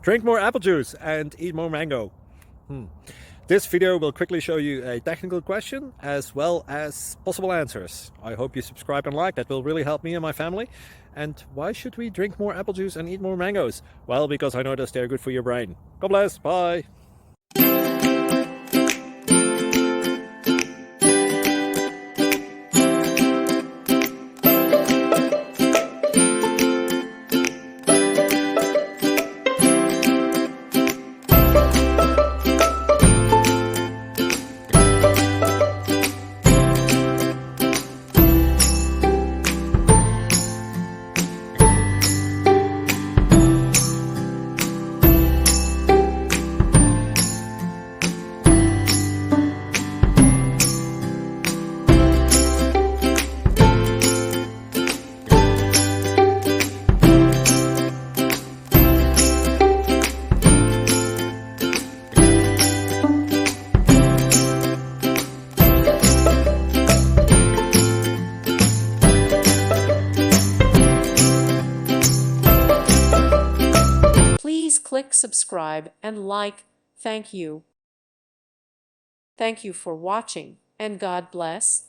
Drink more apple juice and eat more mango. This video will quickly show you a technical question as well as possible answers. I hope you subscribe and like, that will really help me and my family. And why should we drink more apple juice and eat more mangoes? Well, because I noticed they're good for your brain. God bless, bye! Please click subscribe and like. Thank you. Thank you for watching, and God bless.